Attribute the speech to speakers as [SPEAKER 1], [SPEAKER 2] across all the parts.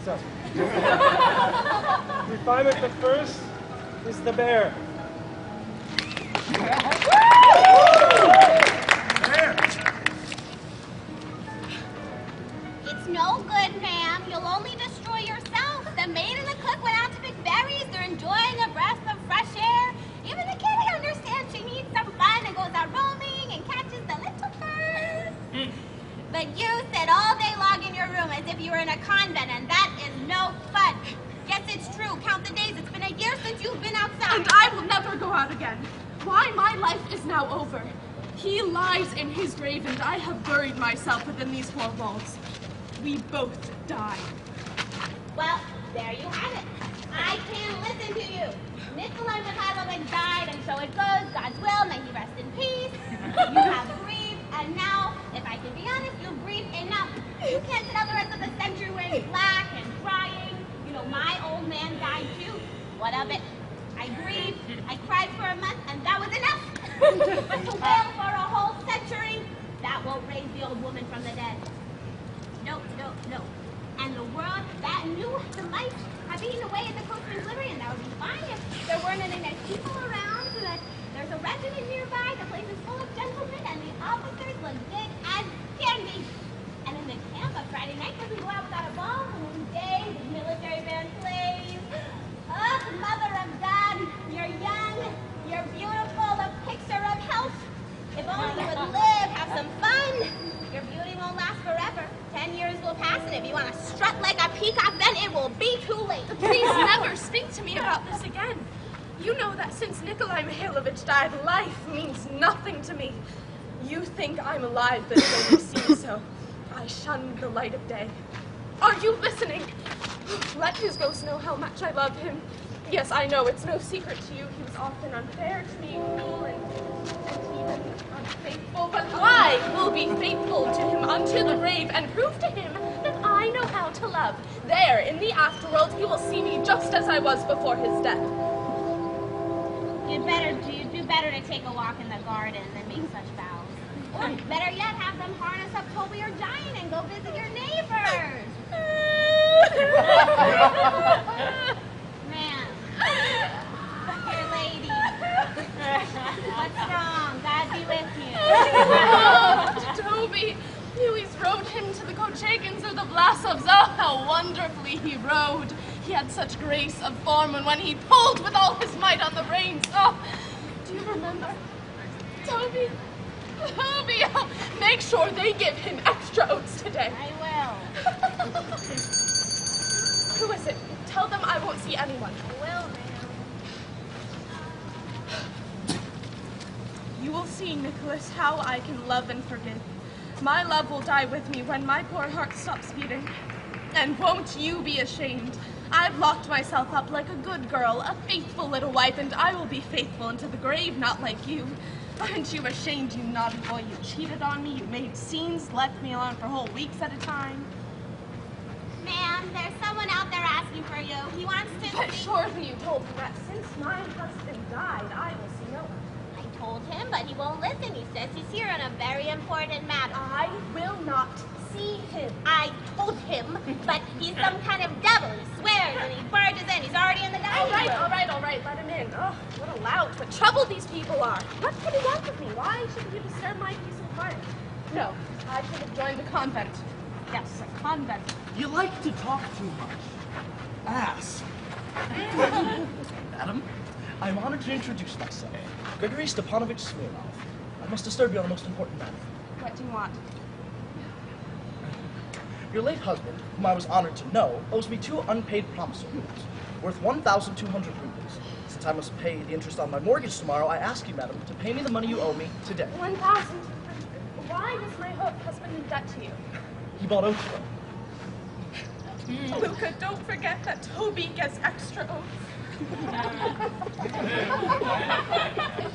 [SPEAKER 1] up. Refinement the first is the bear.
[SPEAKER 2] It's no good, ma'am. You'll only destroy yourself. The maid and the cook went out to pick berries. They're enjoying a breath of fresh air. Even the kitty understands she needs some fun and goes out roaming and catches the little birds. But you sit all day long in your room as if you were in a convent, and that is no fun. Yes, it's true. Count the days. It's been a year since you've been outside.
[SPEAKER 3] And I will never go out again. Why, my life is now over. He lies in his grave, and I have buried myself within these four walls. We both die.
[SPEAKER 2] Well, there you have it. I can't listen to you. Nikolai Mikhailovich died, and so it goes. God's will, may he rest in peace. You have grieved, and now, if I can be honest, you've grieved enough. You can't sit out the rest of the century wearing black and crying. You know, my old man died too. What of it? I grieved, I cried for a month, and that was enough. But to wail for a whole century, that won't raise the old woman from the dead. No, no, no. And the world that knew the might have eaten away at the coachman's livery, and that would be fine if there weren't any nice people around, so that there's a regiment nearby, the place is full of gentlemen, and the officers look good as candy. And in the camp, a Friday night doesn't go out without a ball, and one day the military band plays. Oh, Mother of God, you're young, you're beautiful, the picture of health. If only you would live, have some fun. Your beauty won't last forever. 10 years will pass, and if you want to strut like a peacock, then it will be too late.
[SPEAKER 3] Please never speak to me about this again. You know that since Nikolai Mikhailovich died, life means nothing to me. You think I'm alive, but it only seems so. I shun the light of day. Are you listening? Let his ghost know how much I love him. Yes, I know, it's no secret to you. He was often unfair to me, cruel, and even unfaithful. But I will be faithful to him unto the grave and prove to him that I know how to love. There, in the afterworld, he will see me just as I was before his death.
[SPEAKER 2] You do better to take a walk in the garden than make such vows. Or better yet, have them harness up Toby or Giant and go visit your neighbors. Man. Here, lady. What's wrong? God be with you.
[SPEAKER 3] Oh, Toby. He's rode him to the Kochegins or the Vlasovs. Oh, how wonderfully he rode. He had such grace of form, and when he pulled with all his might on the reins, oh, do you remember? Toby, oh, make sure they give him extra oats today.
[SPEAKER 2] I will.
[SPEAKER 3] Who is it? Tell them I won't see anyone.
[SPEAKER 2] I will, ma'am.
[SPEAKER 3] You will see, Nicholas, how I can love and forgive. My love will die with me when my poor heart stops beating. And won't you be ashamed? I've locked myself up like a good girl, a faithful little wife, and I will be faithful into the grave, not like you. Aren't you ashamed, you naughty boy? You cheated on me, you made scenes, left me alone for whole weeks at a time.
[SPEAKER 2] Ma'am, there's someone out there asking for you. He wants to
[SPEAKER 3] But
[SPEAKER 2] see...
[SPEAKER 3] surely you told him that since my husband died, I will see no one.
[SPEAKER 2] I told him, but he won't listen. He says he's here on a very important matter.
[SPEAKER 3] I will not see him.
[SPEAKER 2] I told him, but he's some kind of devil. He swears and he barges in. He's already in the dining room.
[SPEAKER 3] All right, let him in. Oh, what a lout, what trouble these people are. What could he want with me? Why should he disturb my peace of mind? No, I should have joined the convent. Yes, a convent.
[SPEAKER 4] You like to talk too much. Ass. Madam, I'm honored to introduce myself. Gregory Stepanovich Smirnov. I must disturb you on a most important matter.
[SPEAKER 3] What do you want?
[SPEAKER 4] Your late husband, whom I was honored to know, owes me 2 unpaid promissory notes, worth 1,200 rubles. Since I must pay the interest on my mortgage tomorrow, I ask you, madam, to pay me the money you owe me today.
[SPEAKER 3] 1,000. Why is my husband in debt to you?
[SPEAKER 4] He bought oats from me.
[SPEAKER 3] Luca, don't forget that Toby gets extra oats. If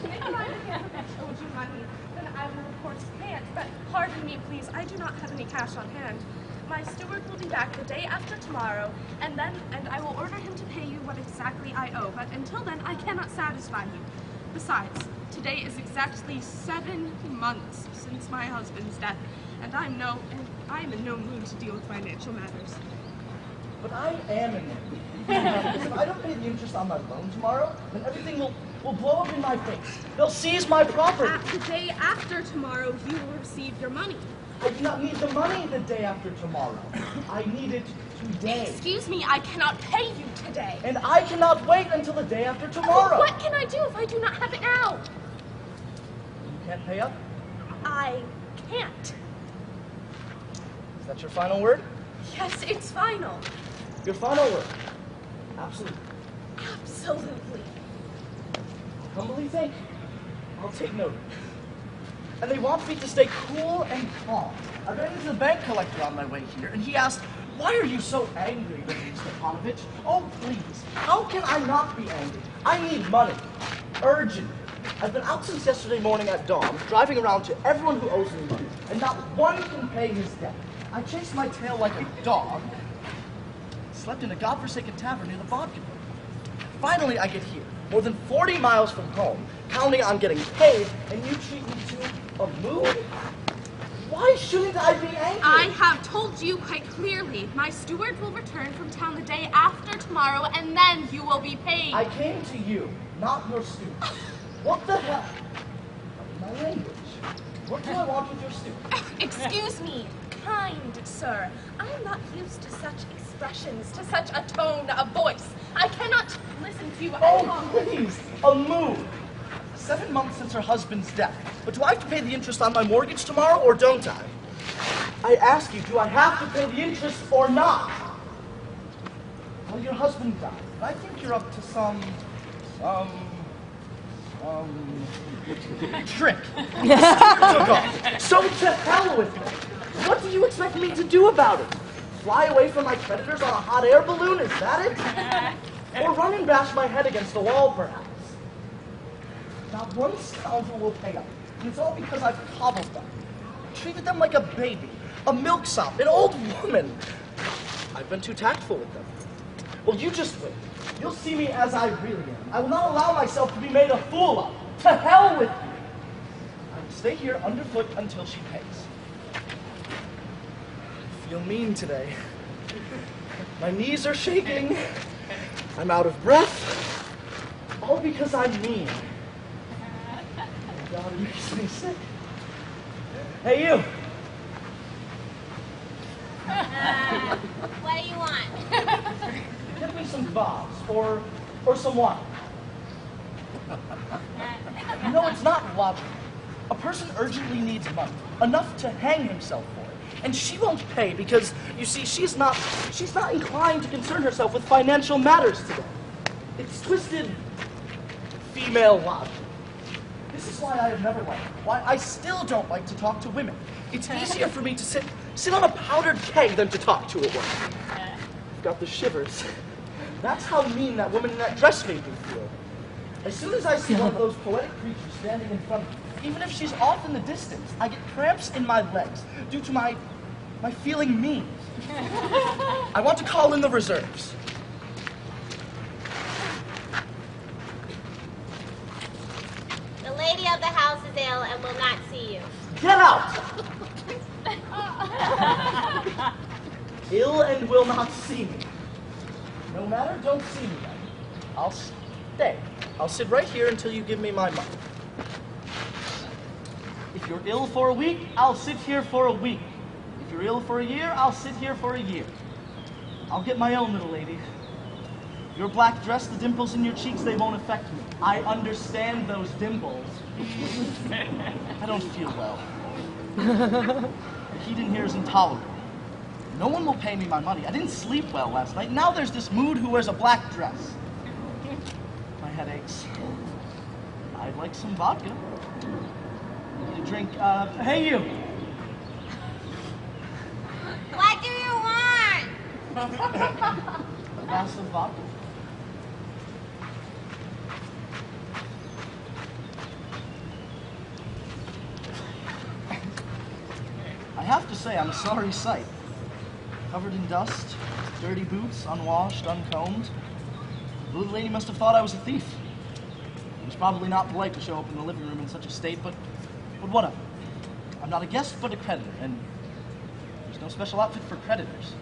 [SPEAKER 3] Nikolai Mikhailovich owed you money, then I will of course pay it. But pardon me, please, I do not have any cash on hand. My steward will be back the day after tomorrow, and I will order him to pay you what exactly I owe. But until then, I cannot satisfy you. Besides, today is exactly 7 months since my husband's death, and I am in no mood to deal with financial matters.
[SPEAKER 4] But I am in the mood. Because if I don't pay the interest on my loan tomorrow, then everything will blow up in my face. They'll seize my property.
[SPEAKER 3] The day after tomorrow, you will receive your money.
[SPEAKER 4] I do not need the money the day after tomorrow. I need it today.
[SPEAKER 3] Excuse me, I cannot pay you today.
[SPEAKER 4] And I cannot wait until the day after tomorrow.
[SPEAKER 3] What can I do if I do not have it now?
[SPEAKER 4] You can't pay up?
[SPEAKER 3] I can't.
[SPEAKER 4] Is that your final word?
[SPEAKER 3] Yes, it's final.
[SPEAKER 4] Your final word? Absolutely.
[SPEAKER 3] Absolutely.
[SPEAKER 4] Humbly think. I'll take note. And they want me to stay cool and calm. I ran into the bank collector on my way here, and he asked, "Why are you so angry with me, Stepanovich? Oh, please. How can I not be angry? I need money. Urgent. I've been out since yesterday morning at dawn, driving around to everyone who owes me money, and not one can pay his debt. I chased my tail like a dog, slept in a godforsaken tavern near the vodka bar. Finally, I get here, more than 40 miles from home, counting on getting paid, and you treat me to a mood? Why shouldn't I be angry?
[SPEAKER 3] I have told you quite clearly. My steward will return from town the day after tomorrow, and then you will be paid.
[SPEAKER 4] I came to you, not your steward. What the hell? My language. What do I want with your steward?
[SPEAKER 3] Excuse me, kind sir. I am not used to such expressions, to such a tone of voice. I cannot listen to you any
[SPEAKER 4] Oh,
[SPEAKER 3] longer.
[SPEAKER 4] please, a mood. 7 months since her husband's death. But do I have to pay the interest on my mortgage tomorrow, or don't I? I ask you, do I have to pay the interest or not? Well, your husband died. I think you're up to some trick. So to hell with me. What do you expect me to do about it? Fly away from my creditors on a hot air balloon, is that it? Or run and bash my head against the wall, perhaps? Not one scoundrel will pay up, and it's all because I've coddled them. Treated them like a baby, a milksop, an old woman. I've been too tactful with them. Well, you just wait. You'll see me as I really am. I will not allow myself to be made a fool of. To hell with you. I will stay here underfoot until she pays. I feel mean today. My knees are shaking. I'm out of breath. All because I'm mean. God, it makes me sick. Hey, you.
[SPEAKER 2] What do you want?
[SPEAKER 4] Get me some kebabs or some wine. No, it's not logical. A person urgently needs money, enough to hang himself for it. And she won't pay because, you see, she's not inclined to concern herself with financial matters today. It's twisted female logic. This is why I have never liked her. Why I still don't like to talk to women. It's easier for me to sit on a powdered keg than to talk to a woman. I've got the shivers. That's how mean that woman in that dress made me feel. As soon as I see one of those poetic creatures standing in front of me, even if she's off in the distance, I get cramps in my legs due to my feeling mean. I want to call in the reserves.
[SPEAKER 2] The lady of the house is ill and will not see you.
[SPEAKER 4] Get out! Ill and will not see me. No matter, don't see me then. I'll stay. I'll sit right here until you give me my money. If you're ill for a week, I'll sit here for a week. If you're ill for a year, I'll sit here for a year. I'll get my own, little lady. Your black dress, the dimples in your cheeks, they won't affect me. I understand those dimples. I don't feel well. The heat in here is intolerable. No one will pay me my money. I didn't sleep well last night. Now there's this mood who wears a black dress. My head aches. I'd like some vodka. Need a drink. Hey, you.
[SPEAKER 2] What do you want?
[SPEAKER 4] A glass of vodka. I have to say, I'm a sorry sight. Covered in dust, dirty boots, unwashed, uncombed. The little lady must have thought I was a thief. It was probably not polite to show up in the living room in such a state, but whatever. I'm not a guest, but a creditor, and there's no special outfit for creditors.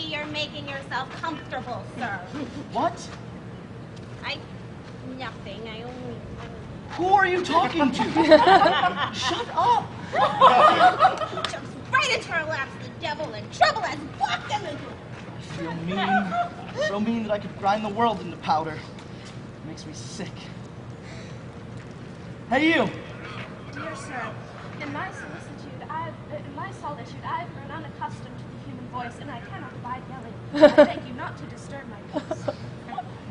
[SPEAKER 2] see you're making yourself comfortable, sir.
[SPEAKER 4] What?
[SPEAKER 2] Nothing. I only...
[SPEAKER 4] Who are you talking to? Shut up!
[SPEAKER 2] Jumps right into our laps. The devil and trouble has walked in the door.
[SPEAKER 4] I feel mean. So mean that I could grind the world into powder. It makes me sick. Hey, you!
[SPEAKER 3] Dear sir, in my solitude, I've grown unaccustomed to the human voice, and I cannot abide yelling. I beg you not to disturb my peace.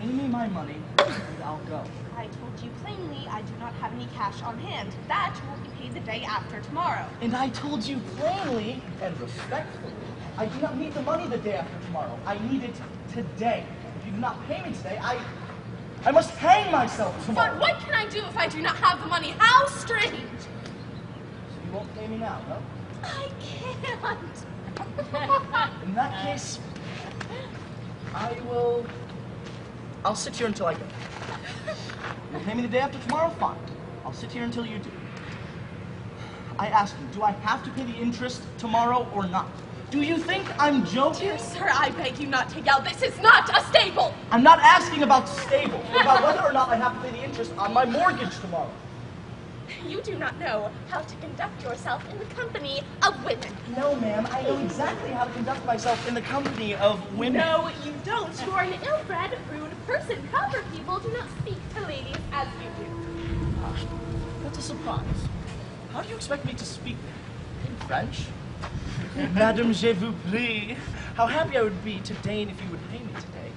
[SPEAKER 4] Pay me my money, and I'll go.
[SPEAKER 3] I told you plainly I do not have any cash on hand. That will be paid the day after tomorrow.
[SPEAKER 4] And I told you plainly and respectfully, I do not need the money the day after tomorrow. I need it today. If you do not pay me today, I must hang myself tomorrow.
[SPEAKER 3] But what can I do if I do not have the money? How strange!
[SPEAKER 4] So you won't pay me now, no?
[SPEAKER 3] I can't.
[SPEAKER 4] In that case, I'll sit here until I go. You pay me the day after tomorrow? Fine. I'll sit here until you do. I ask you, do I have to pay the interest tomorrow or not? Do you think I'm joking?
[SPEAKER 3] Dear sir, I beg you not to yell. This is not a stable.
[SPEAKER 4] I'm not asking about stable, but about whether or not I have to pay the interest on my mortgage tomorrow.
[SPEAKER 3] You do not know how to conduct yourself in the company of women.
[SPEAKER 4] No, ma'am. I know exactly how to conduct myself in the company of women.
[SPEAKER 3] No, you don't. You are an ill-bred, rude person. Proper people do not speak to ladies as you do.
[SPEAKER 4] That's a surprise. How do you expect me to speak? In French? Madame, je vous prie. How happy I would be to deign if you would pay me today.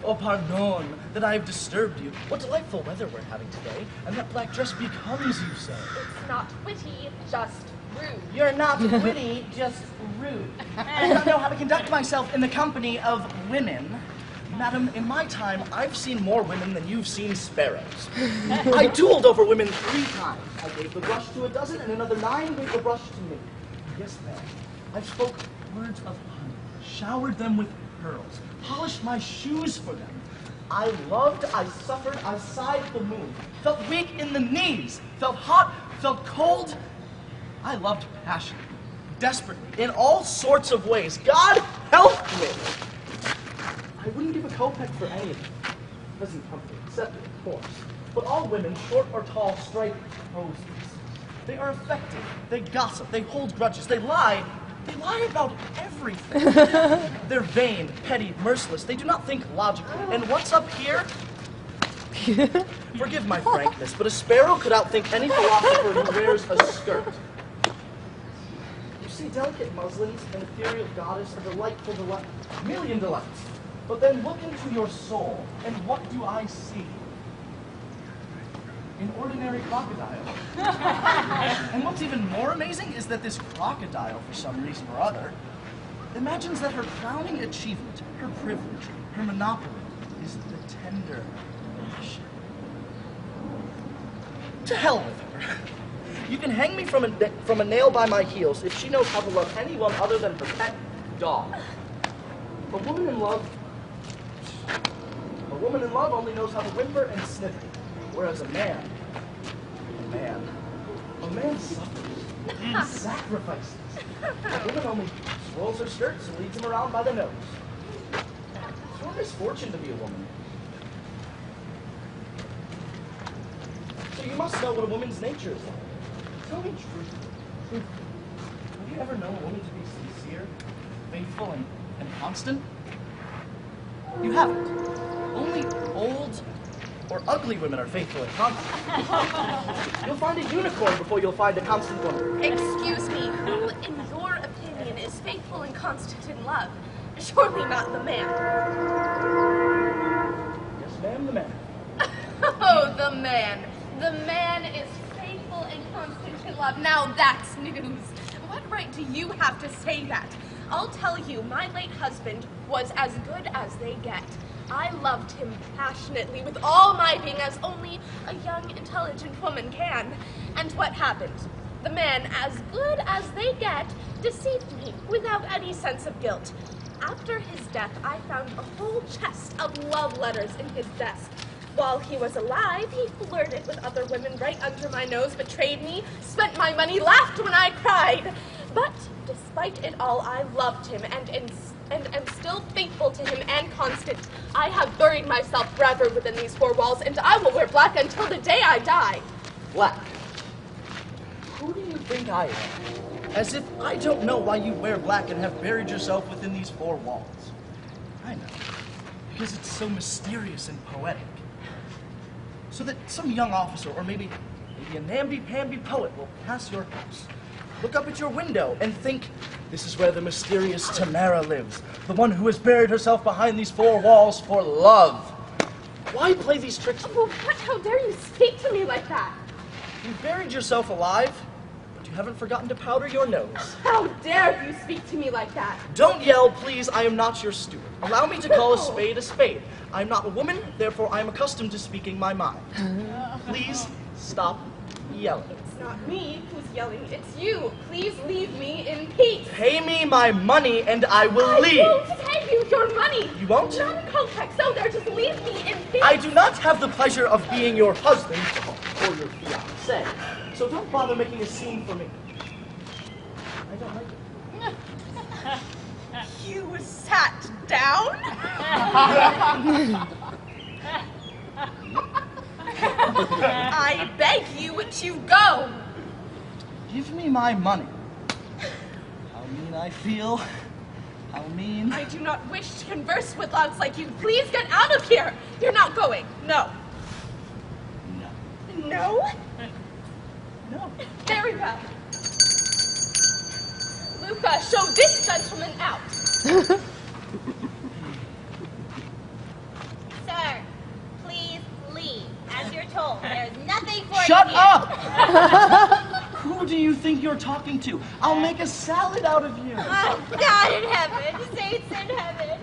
[SPEAKER 4] Oh, pardon, that I have disturbed you. What delightful weather we're having today, and that black dress becomes you so.
[SPEAKER 3] It's not witty, just rude.
[SPEAKER 4] You're not witty, just rude. I do not know how to conduct myself in the company of women. Madam, in my time, I've seen more women than you've seen sparrows. I dueled over women 3 times. I gave the brush to a dozen, and another 9 gave the brush to me. Yes, ma'am. I spoke words of honey, showered them with pearls, polished my shoes for them. I loved, I suffered, I sighed at the moon, felt weak in the knees, felt hot, felt cold. I loved passionately, desperately, in all sorts of ways. God help me! I wouldn't give a kopeck for any of them. Present company, except, of course. But all women, short or tall, strike poses. They are affected, they gossip, they hold grudges, they lie about everything. They're vain, petty, merciless. They do not think logically. And what's up here? Forgive my frankness, but a sparrow could outthink any philosopher who wears a skirt. You see, delicate muslins, an ethereal goddess, a delightful delight, million delights. But then look into your soul, and what do I see? An ordinary crocodile. And what's even more amazing is that this crocodile, for some reason or other, imagines that her crowning achievement, her privilege, her monopoly, is the tender passion. To hell with her. You can hang me from a nail by my heels if she knows how to love anyone other than her pet dog. A woman in love only knows how to whimper and sniffle. Whereas a man suffers. He sacrifices. A woman only swirls her skirts and leads him around by the nose. It's your misfortune to be a woman. So you must know what a woman's nature is like. Tell me truthfully. Have you ever known a woman to be sincere, faithful, and constant? You haven't. Only old or ugly women are faithful and constant. You'll find a unicorn before you'll find a constant woman.
[SPEAKER 3] Excuse me, who, in your opinion, is faithful and constant in love? Surely not the man.
[SPEAKER 4] Yes, ma'am, the man.
[SPEAKER 3] Oh, the man. The man is faithful and constant in love. Now that's news. What right do you have to say that? I'll tell you, my late husband was as good as they get. I loved him passionately with all my being, as only a young, intelligent woman can. And what happened? The man, as good as they get, deceived me without any sense of guilt. After his death, I found a whole chest of love letters in his desk. While he was alive, he flirted with other women right under my nose, betrayed me, spent my money, laughed when I cried. But despite despite it all, I loved him and am still faithful to him and constant. I have buried myself forever within these four walls, and I will wear black until the day I die.
[SPEAKER 4] Black? Who do you think I am? As if I don't know why you wear black and have buried yourself within these four walls. I know. Because it's so mysterious and poetic. So that some young officer, or maybe a namby-pamby poet will pass your house, look up at your window, and think, this is where the mysterious Tamara lives, the one who has buried herself behind these four walls for love. Why play these tricks?
[SPEAKER 3] Oh, what? How dare you speak to me like that?
[SPEAKER 4] You buried yourself alive, but you haven't forgotten to powder your nose.
[SPEAKER 3] How dare you speak to me like that?
[SPEAKER 4] Don't yell, please. I am not your steward. Allow me to call a spade a spade. I am not a woman, therefore I am accustomed to speaking my mind. Please stop yelling.
[SPEAKER 3] It's not me who's yelling, it's you. Please leave me in peace.
[SPEAKER 4] Pay me my money and I will leave.
[SPEAKER 3] I won't pay you your money.
[SPEAKER 4] You won't?
[SPEAKER 3] Not a kopeck, so there, just leave me in peace.
[SPEAKER 4] I do not have the pleasure of being your husband or your fiancé, so don't bother making a scene for me. I don't like it.
[SPEAKER 3] You sat down? I beg you to go.
[SPEAKER 4] Give me my money. How mean I feel. How mean.
[SPEAKER 3] I do not wish to converse with logs like you. Please get out of here. You're not going. No.
[SPEAKER 4] No.
[SPEAKER 3] No?
[SPEAKER 4] No.
[SPEAKER 3] Very well. Luca, show this gentleman out.
[SPEAKER 2] Sir, please leave. As you're told, there's nothing for
[SPEAKER 4] Shut
[SPEAKER 2] you here.
[SPEAKER 4] up! Who do you think you're talking to? I'll make a salad out of you.
[SPEAKER 2] Oh, God in heaven, saints in heaven.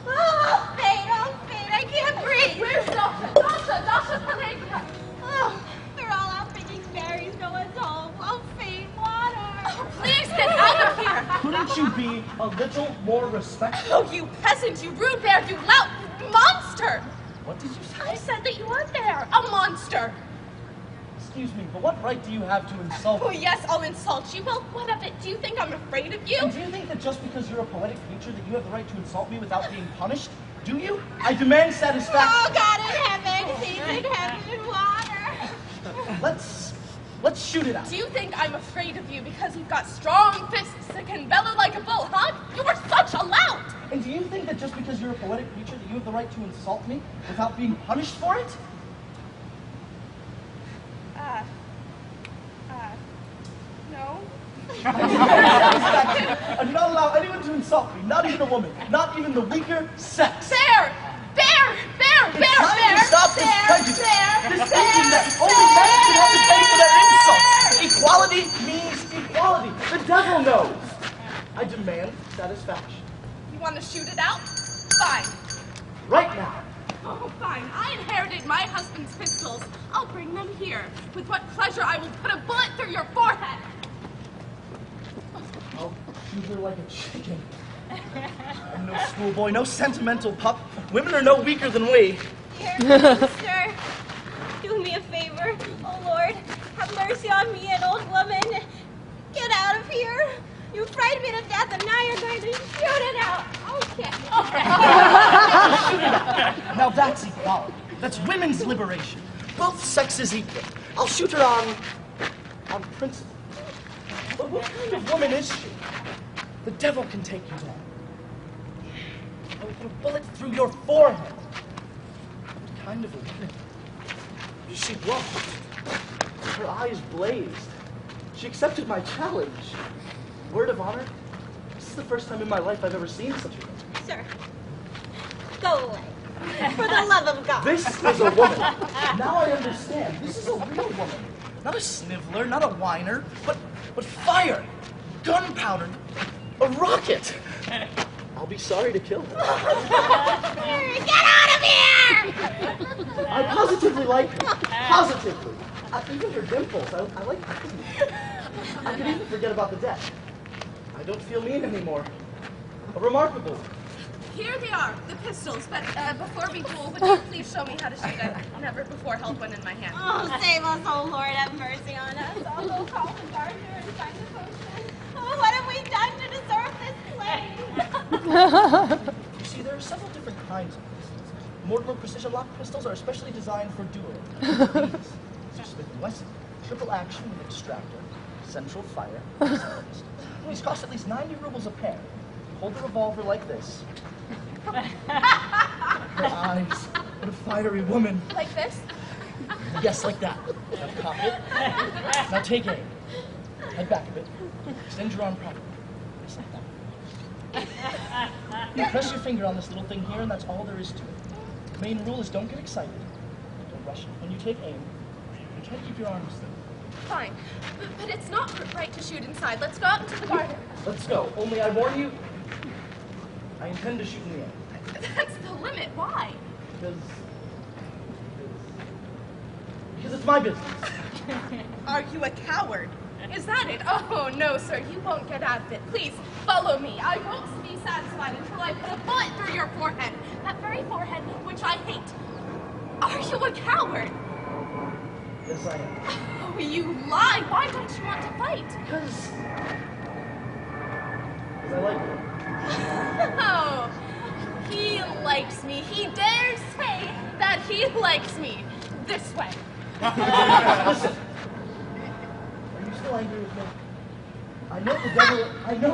[SPEAKER 2] Oh, fate, I can't breathe.
[SPEAKER 3] Where's Dasha? Dasha Palenka.
[SPEAKER 2] Oh, they're all out picking berries, no one's home. Oh, fate, water.
[SPEAKER 3] Oh, please get out of here.
[SPEAKER 4] Couldn't you be a little more respectful?
[SPEAKER 3] Oh, you peasant, you rude bear, you lout monster.
[SPEAKER 4] What did you
[SPEAKER 3] I
[SPEAKER 4] say?
[SPEAKER 3] said that you are there, a monster.
[SPEAKER 4] Excuse me, but what right do you have to insult
[SPEAKER 3] Oh,
[SPEAKER 4] me?
[SPEAKER 3] yes, I'll insult you. Well, what of it? Do you think I'm afraid of you?
[SPEAKER 4] And do you think that just because you're a poetic creature that you have the right to insult me without being punished? Do you? I demand satisfaction.
[SPEAKER 2] Oh, God in heaven, saints in heaven, water.
[SPEAKER 4] Let's shoot it out.
[SPEAKER 3] Do you think I'm afraid of you because you've got strong fists that can bellow like a bull, huh? You are such a lout!
[SPEAKER 4] And do you think that just because you're a poetic creature that you have the right to insult me without being punished for it?
[SPEAKER 3] No.
[SPEAKER 4] I do not allow anyone to insult me, not even a woman, not even the weaker sex.
[SPEAKER 3] Bear! Bear! Bear!
[SPEAKER 4] It's
[SPEAKER 3] Bear!
[SPEAKER 4] time
[SPEAKER 3] Bear!
[SPEAKER 4] to stop this
[SPEAKER 3] Bear!
[SPEAKER 4] prejudice,
[SPEAKER 3] Bear!
[SPEAKER 4] this thinking that only men should have to pay for their insults. Equality means equality. The devil knows. I demand satisfaction.
[SPEAKER 3] You want to shoot it out? Fine.
[SPEAKER 4] Right now.
[SPEAKER 3] Oh, fine. I inherited my husband's pistols. I'll bring them here. With what pleasure I will put a bullet through your forehead.
[SPEAKER 4] I'll shoot her like a chicken. I'm no schoolboy, no sentimental pup. Women are no weaker than we.
[SPEAKER 2] Dear sir, do me a favor. Oh, Lord, have mercy on me, an old woman. Get out of here. You frightened me to death, and now you're going to shoot it out. Okay.
[SPEAKER 4] Shoot it out. Now that's equality. That's women's liberation. Both sexes equal. I'll shoot her on principle. But what kind of woman is she? The devil can take you down. I will put a bullet through your forehead. What kind of a woman? She blushed. Her eyes blazed. She accepted my challenge. Word of honor, this is the first time in my life I've ever seen such a thing.
[SPEAKER 2] Sir, go away. For the love of God.
[SPEAKER 4] This is a woman. Now I understand. This is a real woman. Not a sniveler, not a whiner, but fire, gunpowder, a rocket. I'll be sorry to kill her.
[SPEAKER 2] Get out of here!
[SPEAKER 4] I positively like her. Positively. Even her dimples. I like her. I could even forget about the debt. I don't feel mean anymore. A remarkable.
[SPEAKER 3] Here they are, the pistols. But before we duel, would you please show me how to shoot it? I've never before held one in my hand.
[SPEAKER 2] Oh, save us, oh Lord, have mercy on us. I'll go call the gardener and find the postman. Oh, what have we done to deserve
[SPEAKER 4] You see, there are several different kinds of pistols. Mortimer precision lock pistols are especially designed for dueling. These are Smith & Wesson, triple action with extractor, central fire. These cost at least 90 rubles a pair. Hold the revolver like this. Her eyes, what a fiery woman.
[SPEAKER 3] Like this?
[SPEAKER 4] Yes, like that. Now cock it. Now take aim. Head back a bit. Extend your arm properly. Just like that. You press your finger on this little thing here, and that's all there is to it. The main rule is don't get excited. Don't rush it. When you take aim, you try to keep your arms still.
[SPEAKER 3] Fine. But it's not right to shoot inside. Let's go out into the garden.
[SPEAKER 4] Let's go. Only I warn you, I intend to shoot in the air.
[SPEAKER 3] That's the limit. Why?
[SPEAKER 4] Because it's my business.
[SPEAKER 3] Are you a coward? Is that it? Oh, no, sir. You won't get out of it. Please, follow me. I won't be satisfied until I put a bullet through your forehead. That very forehead which I hate. Are you a coward?
[SPEAKER 4] Yes, I am.
[SPEAKER 3] Oh, you lie. Why don't you want to fight?
[SPEAKER 4] Because I like you.
[SPEAKER 3] Oh, he likes me. He dares say that he likes me. This way.
[SPEAKER 4] Listen. Are you still angry with me? I know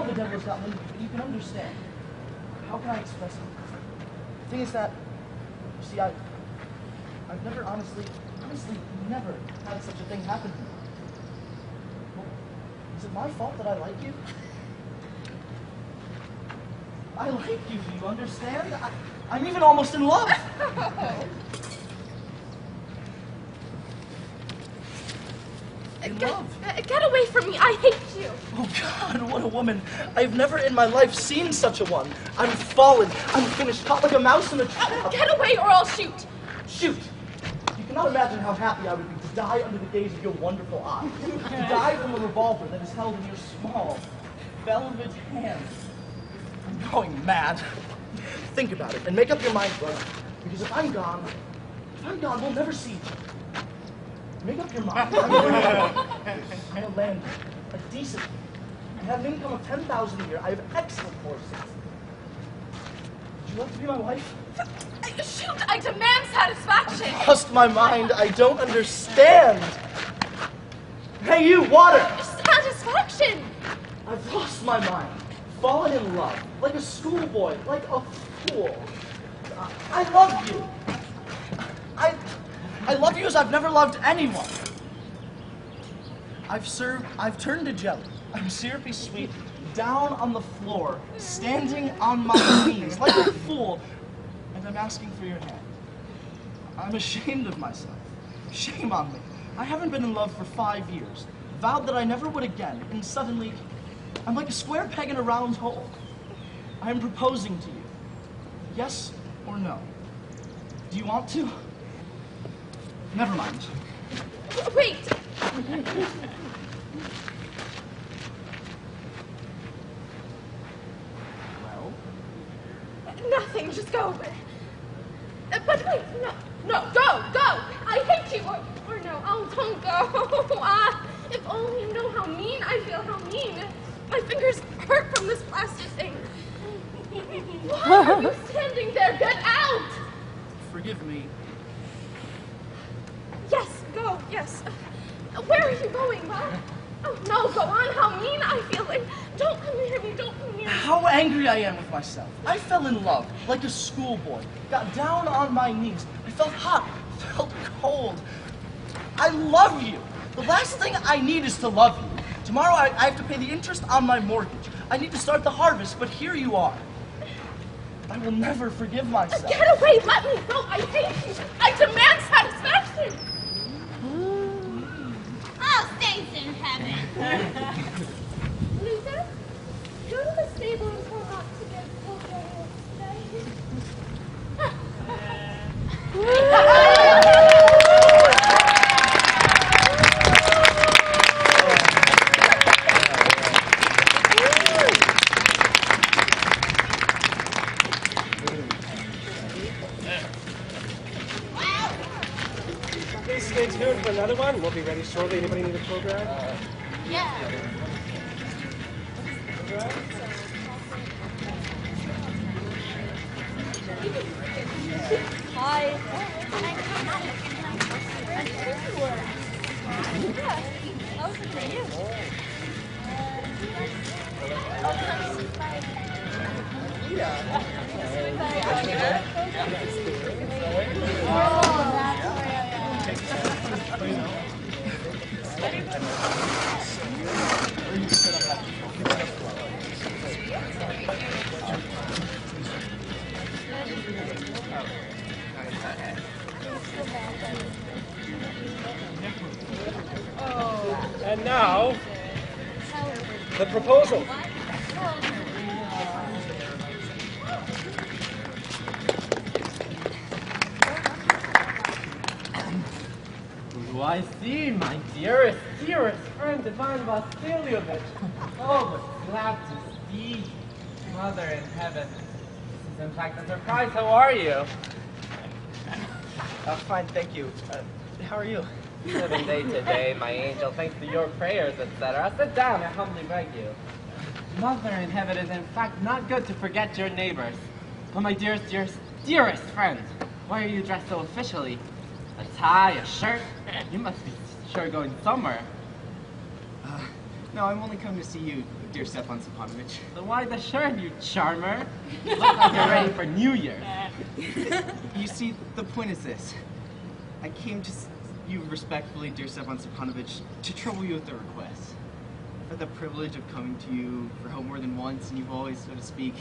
[SPEAKER 4] the devil's got me, but you can understand. How can I express it? The thing is that, you see, I've never honestly never had such a thing happen to me. Well, is it my fault that I like you? I like you, do you understand? I'm even almost in love. In love.
[SPEAKER 3] Get away from me. I hate you.
[SPEAKER 4] Oh, God, what a woman. I've never in my life seen such a one. I'm fallen. I'm finished, caught like a mouse in a trap.
[SPEAKER 3] Get away or I'll shoot.
[SPEAKER 4] Shoot. You cannot imagine how happy I would be to die under the gaze of your wonderful eyes. To die from a revolver that is held in your small, velvet hand. I'm going mad. Think about it and make up your mind right. Because if I'm gone, we'll never see each other. Make up your mind. I'm a landlord, a decent man. I have an income of 10,000 a year. I have excellent horses. Would you like to be my wife?
[SPEAKER 3] Shoot! I demand satisfaction.
[SPEAKER 4] I've lost my mind. I don't understand. Hey, you, water!
[SPEAKER 3] Satisfaction!
[SPEAKER 4] I've lost my mind. Fallen in love. Like a schoolboy. Like a fool. I love you. I love you as I've never loved anyone. I've turned to jelly. I'm syrupy sweet, down on the floor, standing on my knees, like a fool, and I'm asking for your hand. I'm ashamed of myself. Shame on me. I haven't been in love for 5 years, vowed that I never would again, and suddenly, I'm like a square peg in a round hole. I am proposing to you. Yes or no? Do you want to? Never mind.
[SPEAKER 3] Wait!
[SPEAKER 4] Well?
[SPEAKER 3] Nothing, just go. But wait, no, go! I hate you, or no, don't go. If only you know how mean I feel, how mean. My fingers hurt from this plastic thing. Why are you standing there? Get out!
[SPEAKER 4] Forgive me.
[SPEAKER 3] Yes, go, yes. Where are you going, Bob? Oh, no, go on, how mean I feel. Don't come near me, don't come near me.
[SPEAKER 4] How angry I am with myself. I fell in love, like a schoolboy. Got down on my knees. I felt hot, felt cold. I love you. The last thing I need is to love you. Tomorrow I have to pay the interest on my mortgage. I need to start the harvest, but here you are. I will never forgive myself.
[SPEAKER 3] Get away, let me go, I hate you. I demand satisfaction.
[SPEAKER 2] Oh, saints in heaven.
[SPEAKER 3] Luther, go to the stable and tell Doc to get
[SPEAKER 1] Please stay tuned for another one. We'll be ready shortly. Anybody need a program?
[SPEAKER 2] Yeah.
[SPEAKER 5] Hi. I was looking at you.
[SPEAKER 1] And now, the proposal.
[SPEAKER 6] Oh, I see, my dearest, dearest friend, Ivan Vasilyevich. Oh, but glad to see Mother in heaven. This is in fact a surprise. How are you?
[SPEAKER 4] Fine, thank you. How are you?
[SPEAKER 6] Living day to day, my angel, thanks to your prayers, etc. Sit down, I humbly beg you. Mother in heaven is in fact not good to forget your neighbors. But my dearest, dearest, dearest friend, why are you dressed so officially? A tie, a shirt? You must be sure going somewhere.
[SPEAKER 7] No, I'm only coming to see you, dear Stepan Stepanovich.
[SPEAKER 6] So why the shirt, you charmer? You look like you're ready for New Year's.
[SPEAKER 7] You see, the point is this. I came to you respectfully, dear Stepan Stepanovich, to trouble you with a request. I've had the privilege of coming to you for help more than once, and you've always, so to speak.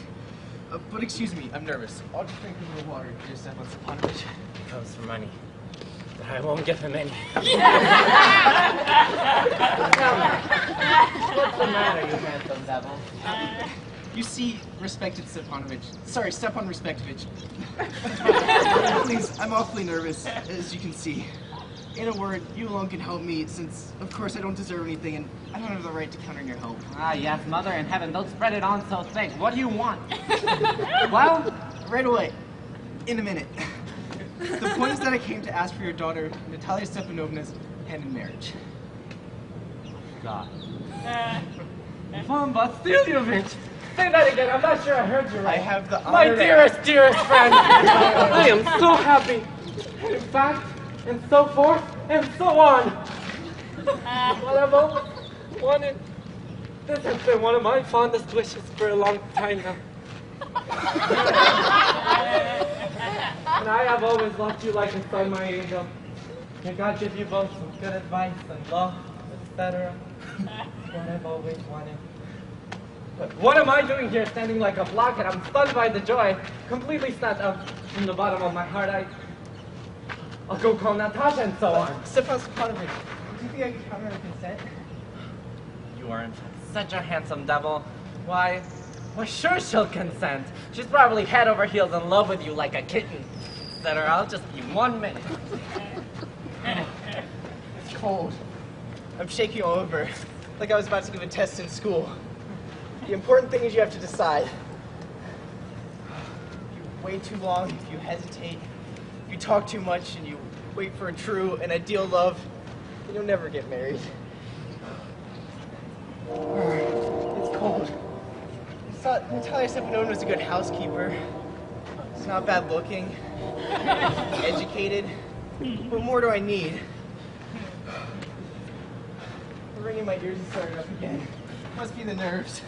[SPEAKER 7] But excuse me, I'm nervous. I'll just drink a little water, dear Stepan Stepanovich.
[SPEAKER 6] He comes for money. But I won't give him any. What's the matter, you handsome devil?
[SPEAKER 7] You see, respected Stepanovich. Sorry, Stepan Respectovich. Please, I'm awfully nervous, as you can see. In a word, you alone can help me, since, of course, I don't deserve anything, and I don't have the right to count on your help.
[SPEAKER 6] Ah, yes, Mother in heaven, don't spread it on so thick. What do you want? Well,
[SPEAKER 7] Right away. In a minute. The point is that I came to ask for your daughter, Natalia Stepanovna's hand in marriage.
[SPEAKER 6] God. Ivan Vasilyevich! Say that again, I'm not sure I heard you right.
[SPEAKER 7] I have the honor
[SPEAKER 6] My
[SPEAKER 7] to-
[SPEAKER 6] dearest, dearest friend! I am so happy. In fact, and so forth, and so on. What I've always wanted. This has been one of my fondest wishes for a long time now. And I have always loved you like a son, my angel. May God give you both some good advice and love, etc. What I've always wanted. But what am I doing here standing like a blockhead? I'm stunned by the joy, completely snatched out from the bottom of my heart. I'll go call Natasha and so on.
[SPEAKER 7] Stepan Stepanovich, do you think I can count on her consent?
[SPEAKER 6] You are in fact such a handsome devil. Why sure she'll consent. She's probably head over heels in love with you like a kitten. Etc. I'll just be 1 minute.
[SPEAKER 7] It's cold. I'm shaking all over, like I was about to give a test in school. The important thing is you have to decide. If you wait too long, if you hesitate, if you talk too much and you wait for a true and ideal love, then you'll never get married. It's cold. I thought Natalia Stepanovna was a good housekeeper. She's not bad looking, educated. What more do I need? The ringing in my ears has started up again. Must be the nerves.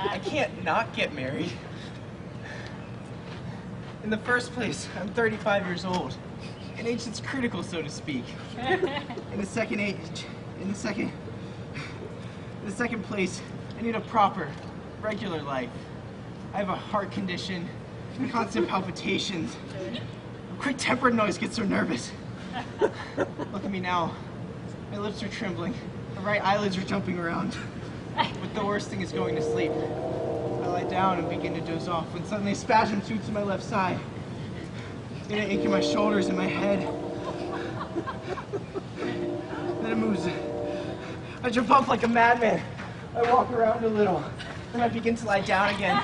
[SPEAKER 7] I can't not get married. In the first place, I'm 35 years old. An age that's critical, so to speak. In the second place, I need a proper, regular life. I have a heart condition, constant palpitations. A quick-tempered noise gets so nervous. Look at me now. My lips are trembling. My right eyelids are jumping around. But the worst thing is going to sleep. I lie down and begin to doze off when suddenly a spasm shoots in my left side. Then an ache in my shoulders and my head. Then it moves. I jump up like a madman. I walk around a little. Then I begin to lie down again.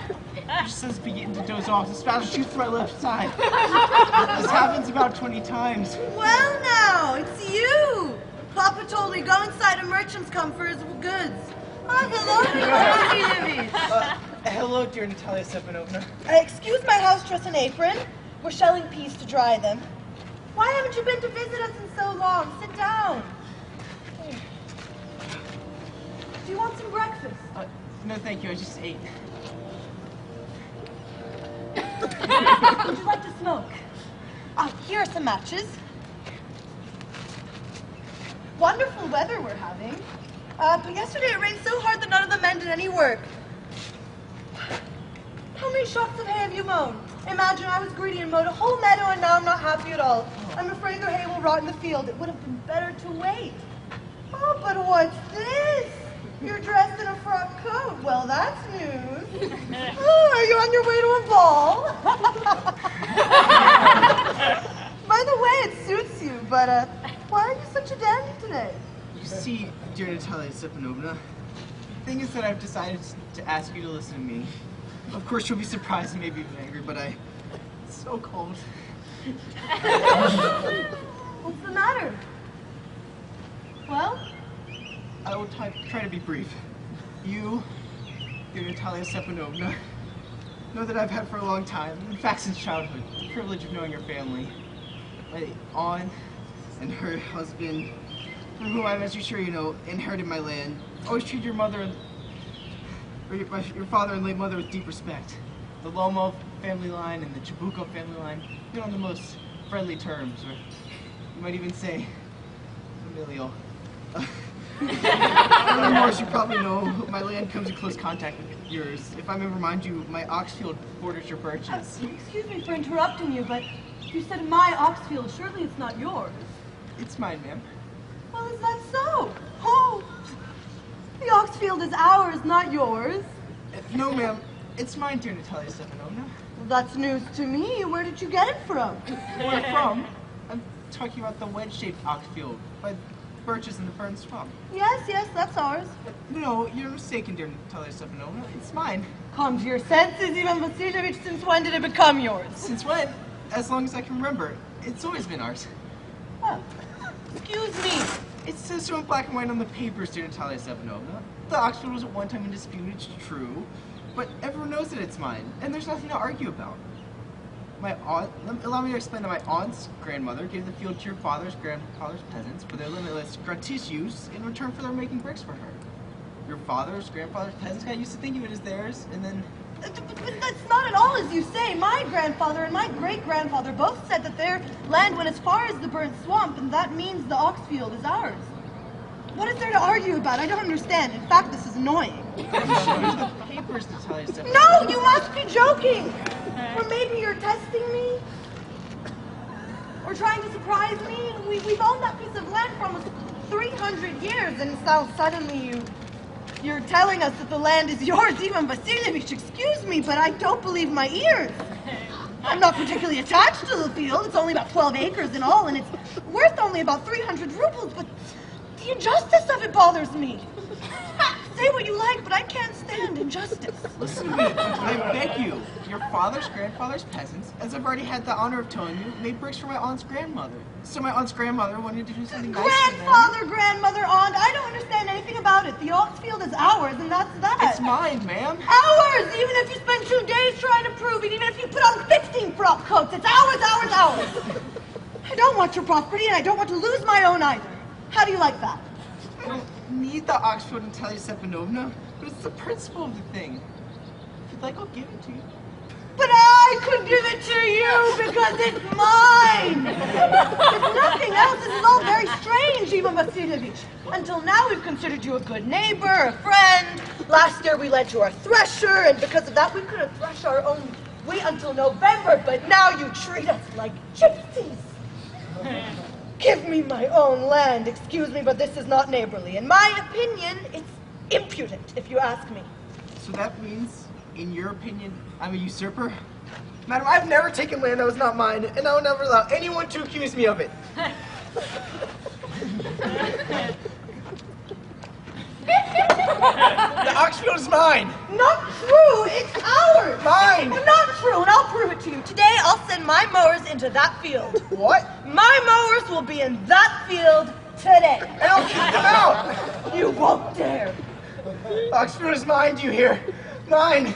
[SPEAKER 7] Just as I begin to doze off, the spasm shoots to my left side. This happens about 20 times.
[SPEAKER 5] Well now, it's you! Papa told me go inside a merchant's come for his goods. Oh, hello, Mr.
[SPEAKER 7] Hello, dear Natalia Stepanovna.
[SPEAKER 5] Excuse my house dress and apron. We're shelling peas to dry them. Why haven't you been to visit us in so long? Sit down. Here. Do you want some breakfast?
[SPEAKER 7] No, thank you. I just ate.
[SPEAKER 5] Would you like to smoke? Here are some matches. Wonderful weather we're having. But yesterday it rained so hard that none of the men did any work. How many shocks of hay have you mown? Imagine I was greedy and mowed a whole meadow and now I'm not happy at all. I'm afraid the hay will rot in the field. It would have been better to wait. Oh, but what's this? You're dressed in a frock coat. Well, that's news. Oh, are you on your way to a ball? By the way, it suits you, but why are you such a dandy today?
[SPEAKER 7] You see, dear Natalia Stepanovna, the thing is that I've decided to ask you to listen to me. Of course, you'll be surprised and maybe even angry, but it's so cold.
[SPEAKER 5] What's the matter? Well?
[SPEAKER 7] I will try to be brief. You, dear Natalia Stepanovna, know that I've had for a long time, in fact since childhood, the privilege of knowing your family. My aunt and her husband, from whom I'm, as you're sure you know, inherited my land, always treated your mother or your father and late mother with deep respect. The Lomov family line and the Chabuko family line, you know, on the most friendly terms, or you might even say familial. Furthermore, as you probably know, my land comes in close contact with yours. If I may remind you, my ox field borders your birches.
[SPEAKER 5] Excuse me for interrupting you, but you said my ox field. Surely it's not yours.
[SPEAKER 7] It's mine, ma'am.
[SPEAKER 5] Well, is that so? Oh, the ox field is ours, not yours.
[SPEAKER 7] No, ma'am. It's mine, dear Natalia Stepanovna.
[SPEAKER 5] Well, that's news to me. Where did you get it from?
[SPEAKER 7] Where from? I'm talking about the wedge-shaped ox field by birches in the burnt swamp.
[SPEAKER 5] Yes, that's ours.
[SPEAKER 7] No, you're mistaken, dear Natalia Stepanovna. It's mine.
[SPEAKER 5] Come to your senses, Ivan Vasilyevich. Since when did it become yours?
[SPEAKER 7] Since when? As long as I can remember. It's always been ours.
[SPEAKER 5] Oh, excuse me.
[SPEAKER 7] It says so in black and white on the papers, dear Natalia Stepanovna. The ox field was at one time in dispute, it's true, but everyone knows that it's mine, and there's nothing to argue about. My aunt, allow me to explain that my aunt's grandmother gave the field to your father's grandfather's peasants for their limitless gratis use in return for their making bricks for her. Your father's grandfather's peasants got used to thinking of it as theirs, and then...
[SPEAKER 5] But that's not at all as you say. My grandfather and my great-grandfather both said that their land went as far as the burnt swamp, and that means the ox field is ours. What is there to argue about? I don't understand. In fact, this is annoying.
[SPEAKER 7] the papers, Natalia Stepanovna.
[SPEAKER 5] No, you must be joking! Or maybe you're testing me? Or trying to surprise me? We've owned that piece of land for almost 300 years, and now suddenly you're telling us that the land is yours, Ivan Vasilyevich. Excuse me, but I don't believe my ears. I'm not particularly attached to the field. It's only about 12 acres in all, and it's worth only about 300 rubles, but the injustice of it bothers me. Say what you like, but I can't stand injustice.
[SPEAKER 7] Listen to me, I beg you. Your father's grandfather's peasants, as I've already had the honor of telling you, made bricks for my aunt's grandmother. So my aunt's grandmother wanted to do something nice for them.
[SPEAKER 5] Grandfather, grandmother, aunt, I don't understand anything about it. The ox field is ours, and that's that.
[SPEAKER 7] It's mine, ma'am.
[SPEAKER 5] Ours! Even if you spend 2 days trying to prove it, even if you put on 15 frock coats, it's ours, ours, ours. I don't want your property, and I don't want to lose my own either. How do you like that?
[SPEAKER 7] I don't need the ox field, Natalia Stepanovna, but it's the principle of the thing. If you'd like, I'll give it to you.
[SPEAKER 5] But I could give it to you because it's mine! If nothing else, this is all very strange, Ivan Vasilyevich. Until now, we've considered you a good neighbor, a friend. Last year, we lent you our thresher, and because of that, we could have threshed our own wheat until November, but now you treat us like gypsies. Give me my own land. Excuse me, but this is not neighborly. In my opinion, it's impudent, if you ask me.
[SPEAKER 7] So that means, in your opinion, I'm a usurper? Madam, I've never taken land that was not mine, and I will never allow anyone to accuse me of it. The ox field is mine.
[SPEAKER 5] Not true. It's ours.
[SPEAKER 7] Mine.
[SPEAKER 5] Not true, and I'll prove it to you. Today, I'll send my mowers into that field.
[SPEAKER 7] What?
[SPEAKER 5] My mowers will be in that field today.
[SPEAKER 7] And I'll kick them out.
[SPEAKER 5] You won't dare.
[SPEAKER 7] Ox field is mine, do you hear? Mine.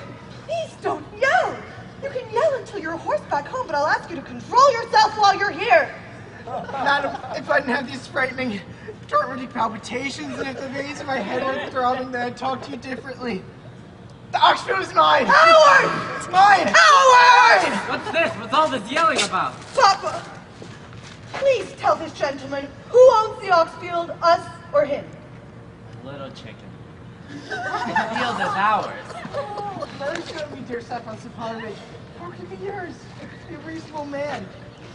[SPEAKER 5] Please don't yell. You can yell until you're horseback home, but I'll ask you to control yourself while you're here.
[SPEAKER 7] Madam, if I didn't have these frightening, short-rhythmic palpitations and if the veins in my head weren't throbbing, then I'd talk to you differently. The Oxfield is mine!
[SPEAKER 5] Howard!
[SPEAKER 7] It's mine!
[SPEAKER 5] Howard!
[SPEAKER 6] What's this? What's all this yelling about?
[SPEAKER 5] Papa, please tell this gentleman who owns the Oxfield, us or him.
[SPEAKER 6] Little chicken. The field is ours.
[SPEAKER 7] Mother showed me, dear Stefan Stepanovich. How can it be yours? Be a reasonable man.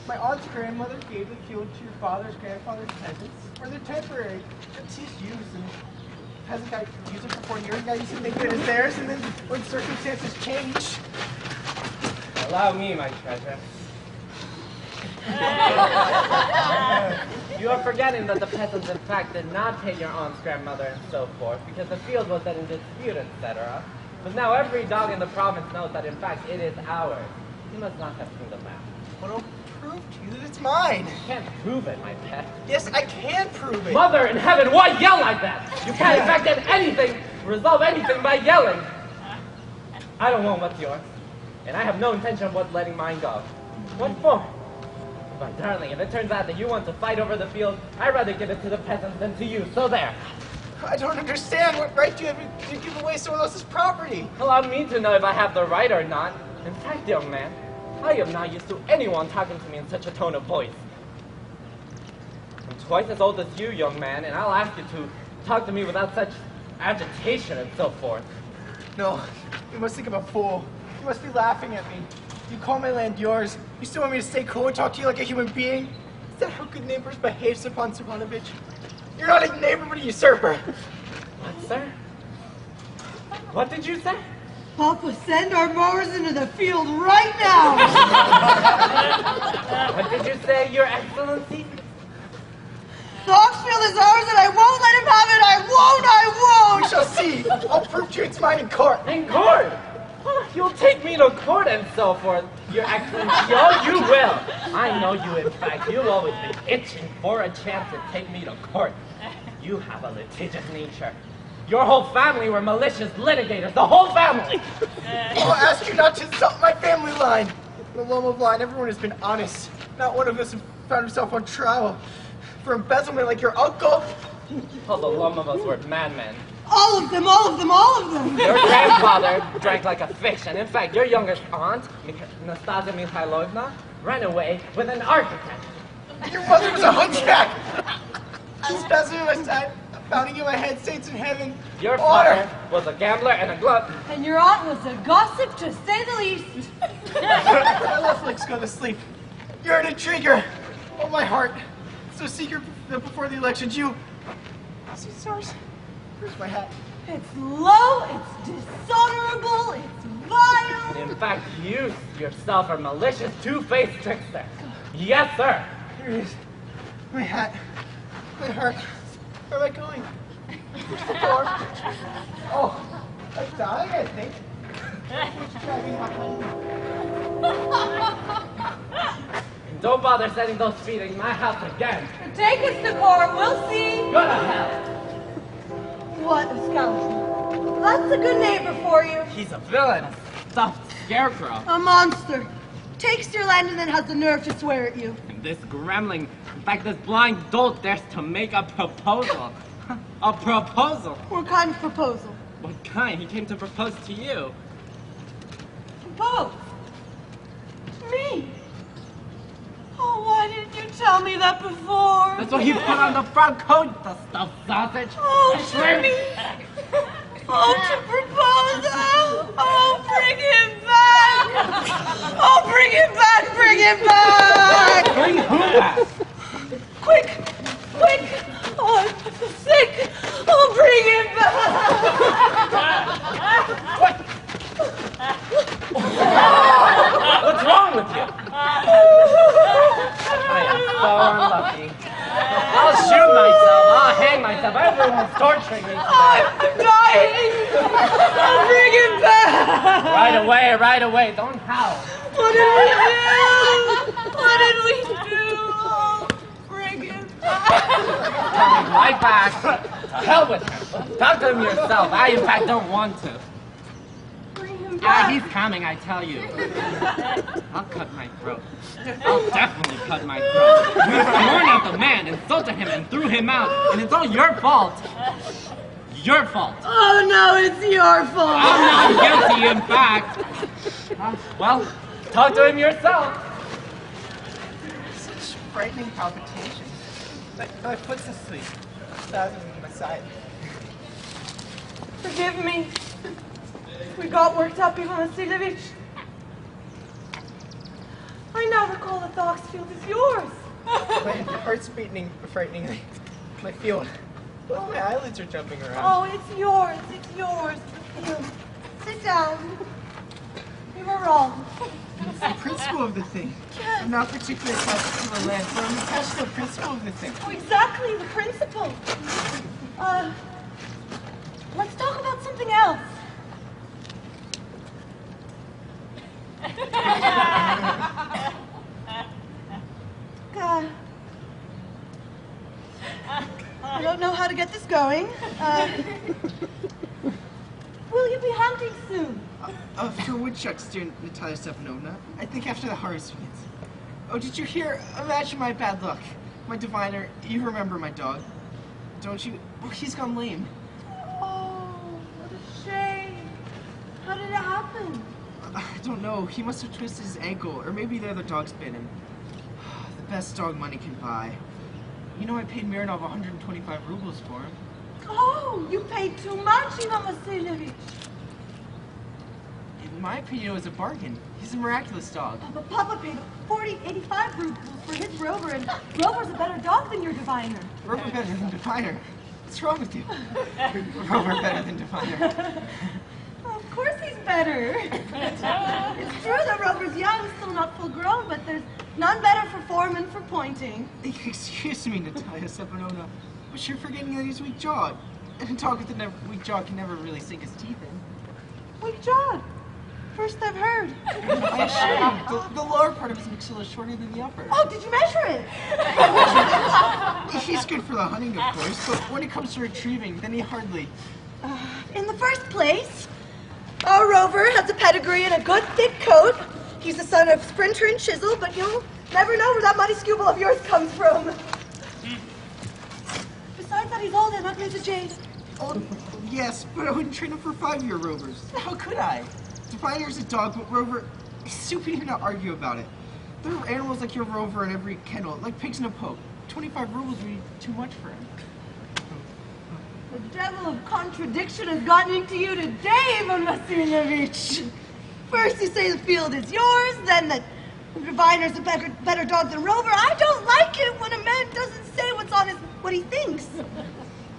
[SPEAKER 7] My aunt's grandmother gave the field to your father's grandfather's peasants for their temporary, gratuitous use, and the peasant guy used it for 40 years, and guy used to make it as theirs, and then when circumstances change.
[SPEAKER 6] Allow me, my treasure. You are forgetting that the peasants, in fact, did not pay your aunt's grandmother and so forth, because the field was then in dispute, etc. But now every dog in the province knows that, in fact, it is ours. You must not have seen the map.
[SPEAKER 7] Well, I'll prove to you that it's mine.
[SPEAKER 6] You can't prove it, my pet.
[SPEAKER 7] Yes, I can prove it.
[SPEAKER 6] Mother in heaven, why yell like that? You can't, in fact, get anything, resolve anything by yelling. I don't want what's yours, and I have no intention of letting mine go. What for? But darling, if it turns out that you want to fight over the field, I'd rather give it to the peasants than to you, so there.
[SPEAKER 7] I don't understand. What right do you have to give away someone else's property?
[SPEAKER 6] Allow me to know if I have the right or not. In fact, young man, I am not used to anyone talking to me in such a tone of voice. I'm twice as old as you, young man, and I'll ask you to talk to me without such agitation and so forth.
[SPEAKER 7] No, you must think I'm a fool. You must be laughing at me. You call my land yours. You still want me to stay cool and talk to you like a human being? Is that how good neighbors behave, Stepan Stepanovich? You're not a neighbor, but a usurper.
[SPEAKER 6] What, sir? What did you say?
[SPEAKER 5] Papa, send our mowers into the field right now.
[SPEAKER 6] What did you say, Your Excellency?
[SPEAKER 5] The Oxfield is ours and I won't let him have it. I won't.
[SPEAKER 7] We shall see. I'll prove to you it's mine in court.
[SPEAKER 6] In court? You'll take me to court and so forth, Your Excellency. Oh, you will. I know you, in fact. You'll always be itching for a chance to take me to court. You have a litigious nature. Your whole family were malicious litigators. The whole family.
[SPEAKER 7] I'll ask you not to insult my family line. In the Loma line, everyone has been honest. Not one of us has found himself on trial for embezzlement like your uncle.
[SPEAKER 6] All the lump of us were madmen.
[SPEAKER 5] All of them, all of them, all of them.
[SPEAKER 6] Your grandfather drank like a fish, and in fact, your youngest aunt, Nastasia Mikhailovna, ran away with an architect.
[SPEAKER 7] Your mother was a hunchback. Nastasia was pounding in my head, saints in heaven.
[SPEAKER 6] Your father was a gambler and a glutton.
[SPEAKER 5] And your aunt was a gossip, to say the least.
[SPEAKER 7] I let Flix go to sleep. You're an intriguer. Oh, my heart. So secret that before the elections, you... See, stars? Where's my hat?
[SPEAKER 5] It's low, it's dishonorable, it's vile.
[SPEAKER 6] In fact, you yourself are malicious, two-faced trickster. Yes, sir.
[SPEAKER 7] Here it is. My hat. My heart. Where am I going? Where's the door? Oh, I'm dying, I think. Who's driving my home?
[SPEAKER 6] Don't bother setting those feet in my house again.
[SPEAKER 5] Take us to court, we'll see.
[SPEAKER 6] Go to hell.
[SPEAKER 5] What a scoundrel. That's a good neighbor for you.
[SPEAKER 6] He's a villain, a stuffed scarecrow.
[SPEAKER 5] A monster. Takes your land and then has the nerve to swear at you.
[SPEAKER 6] And this gremlin, in fact, this blind dolt dares to make a proposal. A proposal?
[SPEAKER 5] What kind of proposal?
[SPEAKER 6] What kind? He came to propose to you.
[SPEAKER 5] Propose? Me? Oh, why didn't you tell me that before?
[SPEAKER 6] That's why he put on the front coat, the stuffed sausage.
[SPEAKER 5] Oh, Jimmy! Oh, to propose! Oh, bring him back! Oh, bring him back! Bring him back!
[SPEAKER 6] Bring who back?
[SPEAKER 5] Quick! Quick! Oh, I'm sick! Oh, bring him back!
[SPEAKER 6] What? What's wrong with you? I am so unlucky. I'll shoot myself. I'll hang myself. Everyone's torturing me today.
[SPEAKER 5] I'm dying! Oh, bring him back!
[SPEAKER 6] Right away. Don't howl.
[SPEAKER 5] What did we do? What did we do? Oh, bring him back!
[SPEAKER 6] Coming right back. To hell with him. Talk to him yourself. I, in fact, don't want to.
[SPEAKER 5] Bring him
[SPEAKER 6] Ah, he's coming, I tell you. I'll cut my throat. I'll definitely cut my throat. You sworn out the man, insulted him, and threw him out, and it's all your fault. Your fault.
[SPEAKER 5] Oh no, it's your fault.
[SPEAKER 6] I'm not guilty, in fact. Well, talk to him yourself.
[SPEAKER 7] Such frightening palpitations. My foot's asleep. Stabbing my side.
[SPEAKER 5] Forgive me. We got worked up, Ivan Vasilyevich. I now recall the ox field is yours.
[SPEAKER 7] My heart's beating frighteningly. My field. Oh, my eyelids are jumping around.
[SPEAKER 5] Oh, it's yours. It's yours. The field. Sit down. You were wrong.
[SPEAKER 7] It's the principle of the thing. I'm not particularly attached to the land, but I'm attached to the principle of the thing.
[SPEAKER 5] Oh, exactly, the principle. Let's talk about something else. I don't know how to get this going. Will you be hunting soon?
[SPEAKER 7] For woodchucks, dear Natalia Stepanovna. I think after the harvest begins. Oh, did you hear? Imagine my bad luck. My diviner, you remember my dog, don't you? Oh, he's gone lame.
[SPEAKER 5] Oh, what a shame. How did it happen?
[SPEAKER 7] I don't know. He must have twisted his ankle, or maybe the other dog's bit him. The best dog money can buy. You know, I paid Mironov 125 rubles for him.
[SPEAKER 5] Oh, you paid too much, Ivan Vasilyevich.
[SPEAKER 7] In my opinion, it was a bargain. He's a miraculous dog.
[SPEAKER 5] But Papa paid 85 rubles for his Rover, and Rover's a better dog than your diviner.
[SPEAKER 7] Rover better than diviner. What's wrong with you? Rover better than diviner.
[SPEAKER 5] Of course he's better. It's true that Rover's young, still not full grown, but there's none better for form and for pointing.
[SPEAKER 7] Excuse me, Natalia Stepanovna, but you're forgetting that he's weak-jawed. And a dog with a weak jaw can never really sink his teeth in.
[SPEAKER 5] Weak-jawed? First I've heard.
[SPEAKER 7] I assure you, the lower part of his maxilla is shorter than the upper.
[SPEAKER 5] Oh, did you measure it?
[SPEAKER 7] He's good for the hunting, of course, but when it comes to retrieving, then he hardly...
[SPEAKER 5] In the first place, our Rover has a pedigree and a good thick coat. He's the son of Sprinter and Chisel, but you'll never know where that muddy skubble of yours comes from. Besides that, he's old and ugly as a jade.
[SPEAKER 7] Oh, yes, but I wouldn't train him for 5-year Rovers. How could I? Diviner's a dog, but Rover is stupid even to argue about it. There are animals like your Rover in every kennel, like pigs in a poke. 25 rubles would be too much for him.
[SPEAKER 5] The devil of contradiction has gotten into you today, Ivan Vasilyevich. First you say the field is yours, then that the diviner's a better dog than Rover. I don't like it when a man doesn't say what he thinks.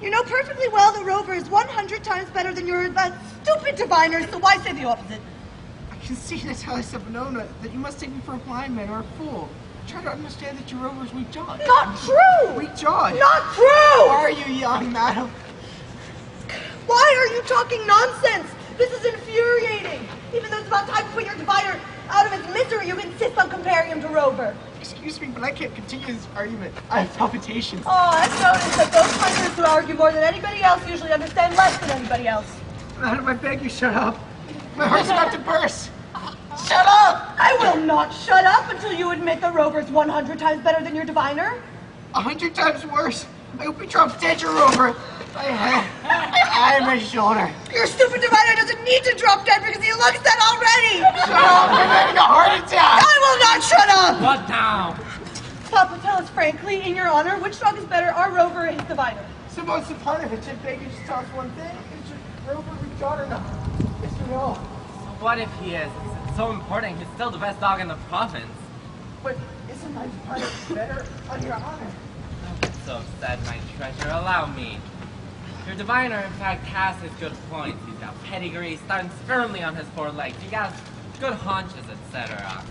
[SPEAKER 5] You know perfectly well the Rover is 100 times better than your stupid diviner, so why say the opposite?
[SPEAKER 7] I can see, Natalia Stepanovna, that you must take me for a blind man or a fool. Try to understand that your Rover's weak-jawed.
[SPEAKER 5] Not true!
[SPEAKER 7] Weak-jawed?
[SPEAKER 5] Not true!
[SPEAKER 7] Are you young, madam?
[SPEAKER 5] Why are you talking nonsense? This is infuriating. Even though it's about time to put your diviner out of his misery, you insist on comparing him to Rover.
[SPEAKER 7] Excuse me, but I can't continue this argument. I have palpitations.
[SPEAKER 5] Oh, I've noticed that those hunters who argue more than anybody else usually understand less than anybody else.
[SPEAKER 7] Madam, I beg you, shut up. My heart's about to burst. Shut up!
[SPEAKER 5] I will not shut up until you admit the Rover's 100 times better than your diviner.
[SPEAKER 7] 100 times worse. I hope he drops dead, your Rover. My head, my shoulder.
[SPEAKER 5] Your stupid diviner doesn't need to drop dead because he looks dead already.
[SPEAKER 7] Shut up, I'm having a heart attack.
[SPEAKER 5] I will not shut up.
[SPEAKER 6] What now?
[SPEAKER 5] Papa, tell us frankly, in your honor, which dog is better, our Rover or his diviner?
[SPEAKER 7] Suppose Stepanovich, I beg you, just tell us one thing. Is your Rover weak-jawed or not? Yes or no?
[SPEAKER 6] What if he is? It's so important. He's still the best dog in the province.
[SPEAKER 7] But isn't my diviner better on your honor?
[SPEAKER 6] Don't get so upset, my treasure. Allow me. Your diviner, in fact, has his good points. He's got pedigree, stands firmly on his 4 legs. He got good haunches, etc.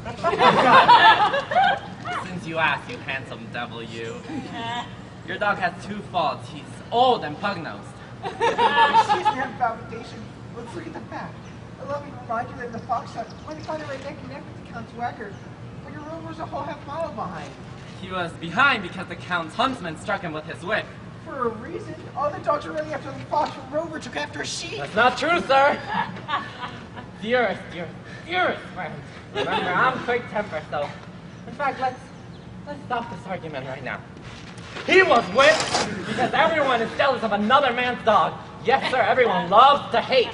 [SPEAKER 6] Since you asked, you handsome devil, you. Your dog has 2 faults. He's old and pug-nosed.
[SPEAKER 7] Excuse me, I have palpitation. Let's look at the fact. Allow me to remind you that in the fox hunt, when you find it right neck and neck with the Count's Whacker, but your Rover's a whole half-mile behind.
[SPEAKER 6] He was behind because the Count's huntsman struck him with his whip.
[SPEAKER 7] For a reason. All the dogs are running after the fox, and Rover took after a sheep.
[SPEAKER 6] That's not true, sir. dearest friend. Remember, I'm quick-tempered, so... In fact, let's stop this argument right now. He was whipped because everyone is jealous of another man's dog. Yes, sir, everyone loves to hate.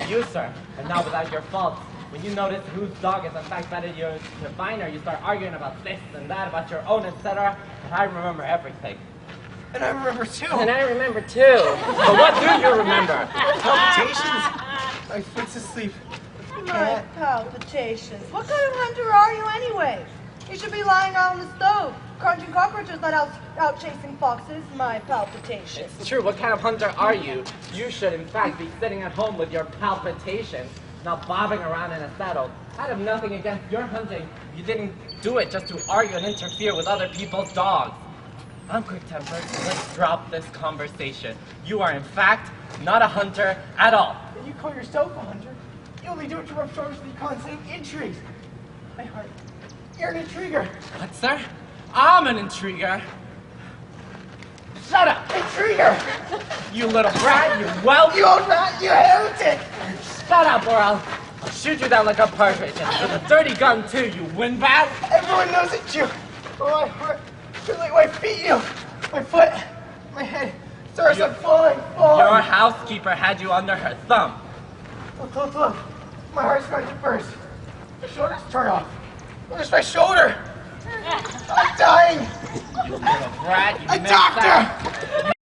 [SPEAKER 6] You, sir, and not without your faults. When you notice whose dog is in fact better to finer, you start arguing about this and that, about your own, etc. And I remember everything.
[SPEAKER 7] And I remember too.
[SPEAKER 6] And I remember too. But what do you remember?
[SPEAKER 7] Palpitations. My fits asleep.
[SPEAKER 5] My palpitations. What kind of hunter are you anyway? You should be lying out on the stove, crunching cockroaches, not out chasing foxes. My palpitations.
[SPEAKER 6] It's true. What kind of hunter are you? You should, in fact, be sitting at home with your palpitations, not bobbing around in a saddle. I have nothing against your hunting. You didn't do it just to argue and interfere with other people's dogs. I'm quick-tempered, so let's drop this conversation. You are, in fact, not a hunter at all.
[SPEAKER 7] And you call yourself a hunter? You only do it to rub shoulders with the constant intrigues. My heart. You're an intriguer.
[SPEAKER 6] What, sir? I'm an intriguer. Shut up!
[SPEAKER 7] Intriguer!
[SPEAKER 6] You little brat, you whelp!
[SPEAKER 7] You old rat, you heretic!
[SPEAKER 6] Shut up, or I'll shoot you down like a partridge. And with a dirty gun, too, you windbag!
[SPEAKER 7] Everyone knows it's you. Oh, my heart. My feet, you. My foot. My head. Sir, I'm falling.
[SPEAKER 6] Your housekeeper had you under her thumb.
[SPEAKER 7] Look. My heart's going to burst. My shoulder's torn off. Where's my shoulder? I'm dying.
[SPEAKER 6] You little brat, you
[SPEAKER 7] A doctor!
[SPEAKER 6] You